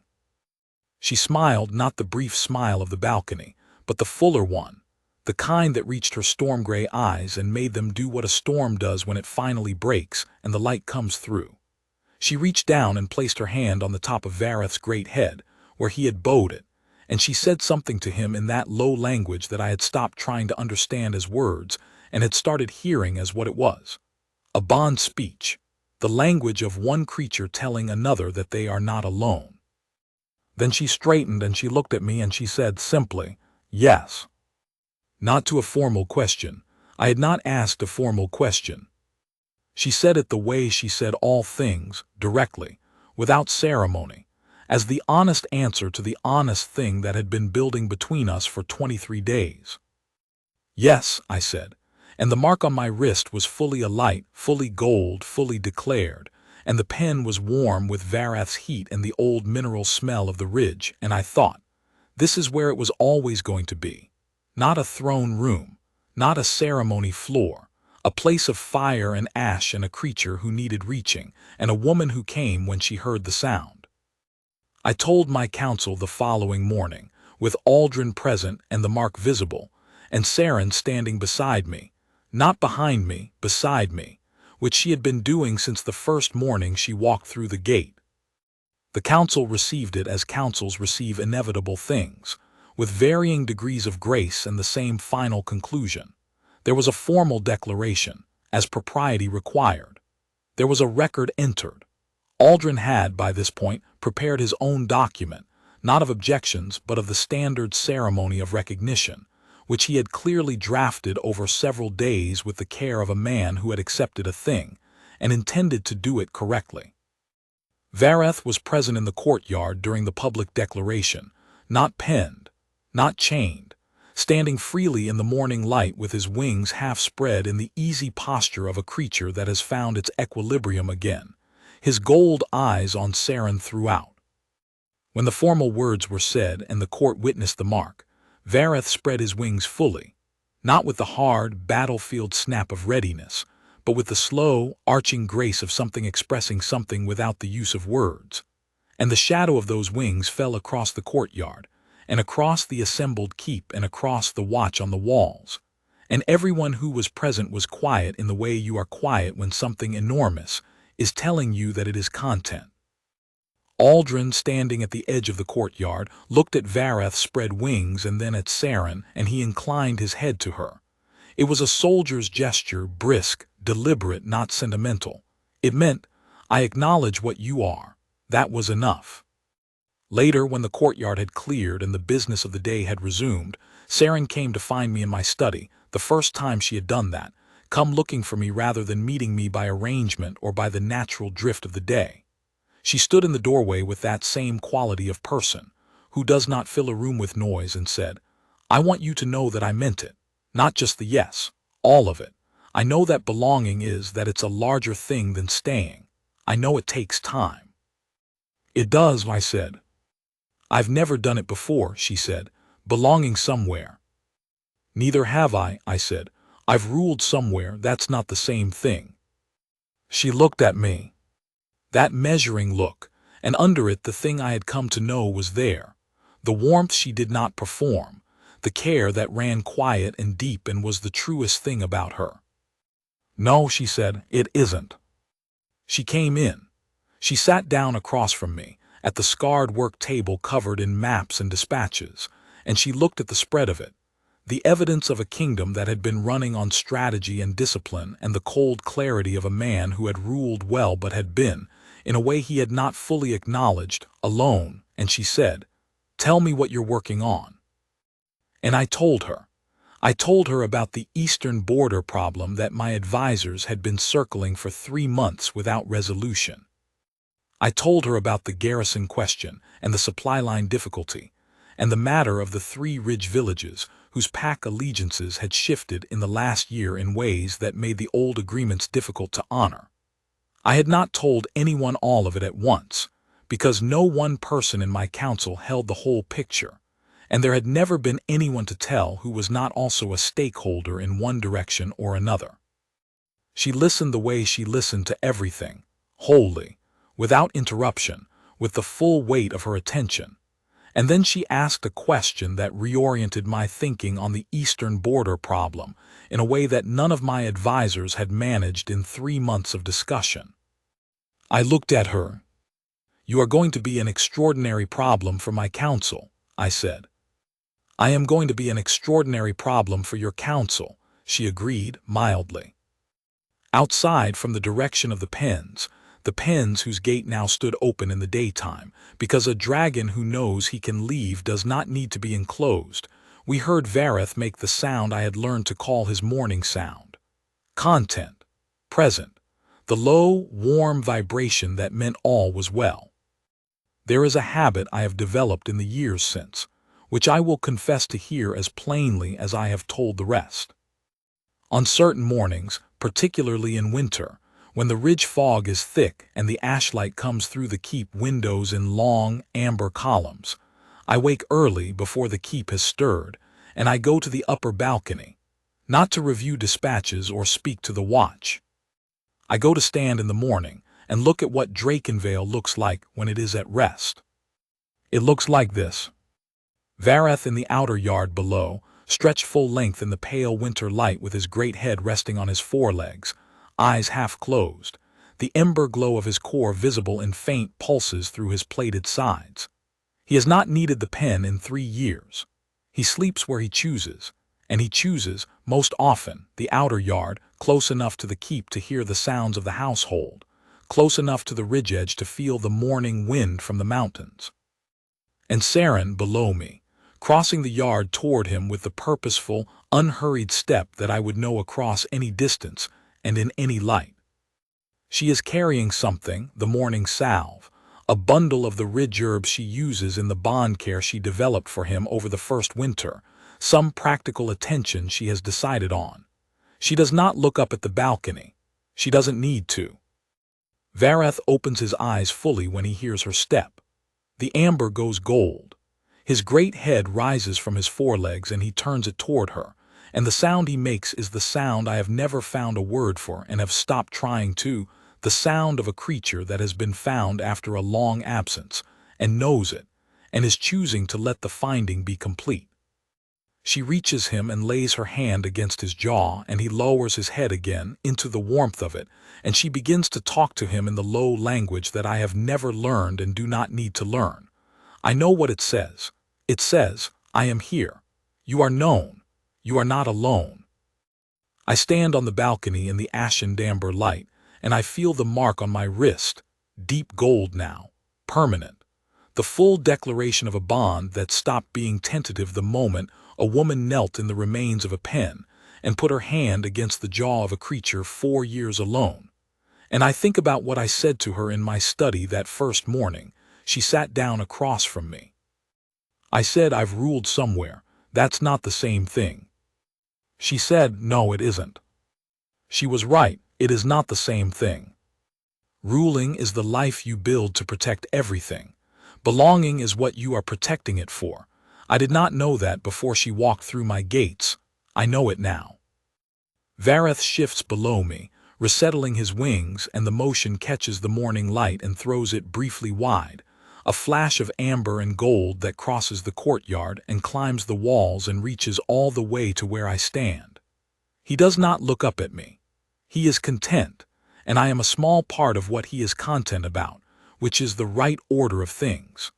She smiled, not the brief smile of the balcony, but the fuller one, the kind that reached her storm-gray eyes and made them do what a storm does when it finally breaks and the light comes through. She reached down and placed her hand on the top of Vareth's great head, where he had bowed it, and she said something to him in that low language that I had stopped trying to understand as words and had started hearing as what it was. A bond speech, the language of one creature telling another that they are not alone. Then she straightened and she looked at me and she said simply, yes. Not to a formal question. I had not asked a formal question. She said it the way she said all things, directly, without ceremony, as the honest answer to the honest thing that had been building between us for 23 days. Yes, I said, and the mark on my wrist was fully alight, fully gold, fully declared, and the pen was warm with Vareth's heat and the old mineral smell of the ridge, and I thought, this is where it was always going to be. Not a throne room, not a ceremony floor, a place of fire and ash and a creature who needed reaching, and a woman who came when she heard the sound. I told my council the following morning, with Aldrin present and the mark visible, and Saren standing beside me, not behind me, beside me, which she had been doing since the first morning she walked through the gate. The council received it as councils receive inevitable things, with varying degrees of grace and the same final conclusion. There was a formal declaration, as propriety required. There was a record entered. Aldrin had, by this point, prepared his own document, not of objections but of the standard ceremony of recognition, which he had clearly drafted over several days with the care of a man who had accepted a thing, and intended to do it correctly. Vareth was present in the courtyard during the public declaration, not penned, not chained, standing freely in the morning light with his wings half spread in the easy posture of a creature that has found its equilibrium again, his gold eyes on Saren throughout. When the formal words were said and the court witnessed the mark, Vareth spread his wings fully, not with the hard, battlefield snap of readiness, but with the slow, arching grace of something expressing something without the use of words. And the shadow of those wings fell across the courtyard, and across the assembled keep and across the watch on the walls. And everyone who was present was quiet in the way you are quiet when something enormous is telling you that it is content. Aldrin, standing at the edge of the courtyard, looked at Vareth's spread wings and then at Saren, and he inclined his head to her. It was a soldier's gesture, brisk, deliberate, not sentimental. It meant, I acknowledge what you are. That was enough. Later, when the courtyard had cleared and the business of the day had resumed, Saren came to find me in my study, the first time she had done that, come looking for me rather than meeting me by arrangement or by the natural drift of the day. She stood in the doorway with that same quality of person, who does not fill a room with noise, and said, "I want you to know that I meant it. Not just the yes, all of it. I know that belonging is that it's a larger thing than staying. I know it takes time." "It does," I said. "I've never done it before," she said, "belonging somewhere." "Neither have I said. "I've ruled somewhere, that's not the same thing." She looked at me. That measuring look, and under it the thing I had come to know was there. The warmth she did not perform, the care that ran quiet and deep and was the truest thing about her. "No," she said, "it isn't." She came in. She sat down across from me, at the scarred work table covered in maps and dispatches, and she looked at the spread of it, the evidence of a kingdom that had been running on strategy and discipline, and the cold clarity of a man who had ruled well but had been, in a way he had not fully acknowledged, alone, and she said, "Tell me what you're working on." And I told her. I told her about the eastern border problem that my advisors had been circling for 3 months without resolution. I told her about the garrison question and the supply line difficulty, and the matter of the 3 ridge villages whose pack allegiances had shifted in the last year in ways that made the old agreements difficult to honor. I had not told anyone all of it at once, because no one person in my council held the whole picture, and there had never been anyone to tell who was not also a stakeholder in one direction or another. She listened the way she listened to everything, wholly, without interruption, with the full weight of her attention. And then she asked a question that reoriented my thinking on the eastern border problem in a way that none of my advisors had managed in 3 months of discussion. I looked at her. "You are going to be an extraordinary problem for my council," I said. "I am going to be an extraordinary problem for your council," she agreed mildly. Outside, from the direction of the pens whose gate now stood open in the daytime, because a dragon who knows he can leave does not need to be enclosed, we heard Vareth make the sound I had learned to call his morning sound. Content. Present. The low, warm vibration that meant all was well. There is a habit I have developed in the years since, which I will confess to here as plainly as I have told the rest. On certain mornings, particularly in winter, when the ridge fog is thick and the ashlight comes through the keep windows in long, amber columns, I wake early before the keep has stirred, and I go to the upper balcony, not to review dispatches or speak to the watch. I go to stand in the morning and look at what Drakenvale looks like when it is at rest. It looks like this. Vareth in the outer yard below, stretched full length in the pale winter light with his great head resting on his forelegs, eyes half closed, the ember glow of his core visible in faint pulses through his plated sides. He has not needed the pen in 3 years. He sleeps where he chooses, and he chooses, most often, the outer yard, close enough to the keep to hear the sounds of the household, close enough to the ridge edge to feel the morning wind from the mountains. And Saren below me, crossing the yard toward him with the purposeful, unhurried step that I would know across any distance and in any light. She is carrying something, the morning salve, a bundle of the ridge herbs she uses in the bond care she developed for him over the first winter, some practical attention she has decided on. She does not look up at the balcony. She doesn't need to. Vareth opens his eyes fully when he hears her step. The amber goes gold. His great head rises from his forelegs and he turns it toward her, and the sound he makes is the sound I have never found a word for and have stopped trying to, the sound of a creature that has been found after a long absence, and knows it, and is choosing to let the finding be complete. She reaches him and lays her hand against his jaw, and he lowers his head again into the warmth of it, and she begins to talk to him in the low language that I have never learned and do not need to learn. I know what it says. It says, "I am here. You are known. You are not alone." I stand on the balcony in the ashen amber light, and I feel the mark on my wrist, deep gold now, permanent, the full declaration of a bond that stopped being tentative the moment a woman knelt in the remains of a pen, and put her hand against the jaw of a creature 4 years alone. And I think about what I said to her in my study that first morning. She sat down across from me. I said, "I've ruled somewhere. That's not the same thing." She said, "No, it isn't." She was right. It is not the same thing. Ruling is the life you build to protect everything. Belonging is what you are protecting it for. I did not know that before she walked through my gates. I know it now. Vareth shifts below me, resettling his wings, and the motion catches the morning light and throws it briefly wide, a flash of amber and gold that crosses the courtyard and climbs the walls and reaches all the way to where I stand. He does not look up at me. He is content, and I am a small part of what he is content about, which is the right order of things.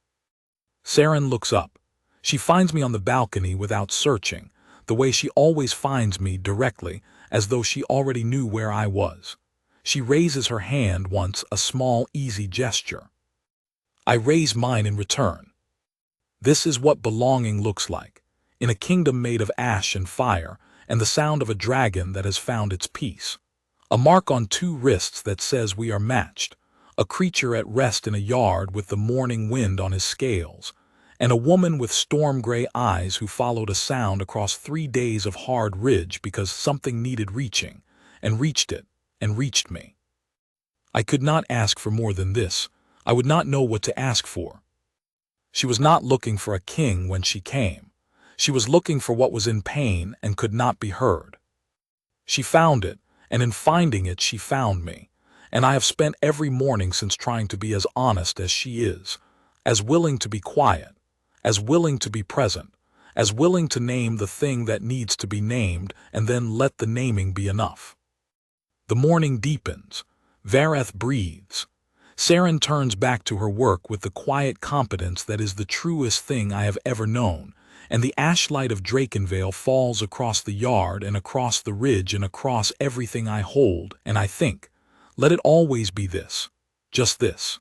Saren looks up. She finds me on the balcony without searching, the way she always finds me, directly, as though she already knew where I was. She raises her hand once, a small, easy gesture. I raise mine in return. This is what belonging looks like, in a kingdom made of ash and fire, and the sound of a dragon that has found its peace. A mark on 2 wrists that says we are matched, a creature at rest in a yard with the morning wind on his scales, and a woman with storm-gray eyes who followed a sound across 3 days of hard ridge because something needed reaching, and reached it, and reached me. I could not ask for more than this. I would not know what to ask for. She was not looking for a king when she came. She was looking for what was in pain and could not be heard. She found it, and in finding it she found me, and I have spent every morning since trying to be as honest as she is, as willing to be quiet, as willing to be present, as willing to name the thing that needs to be named and then let the naming be enough. The morning deepens. Vareth breathes. Saren turns back to her work with the quiet competence that is the truest thing I have ever known, and the ashlight of Drakenvale falls across the yard and across the ridge and across everything I hold, and I think, let it always be this, just this.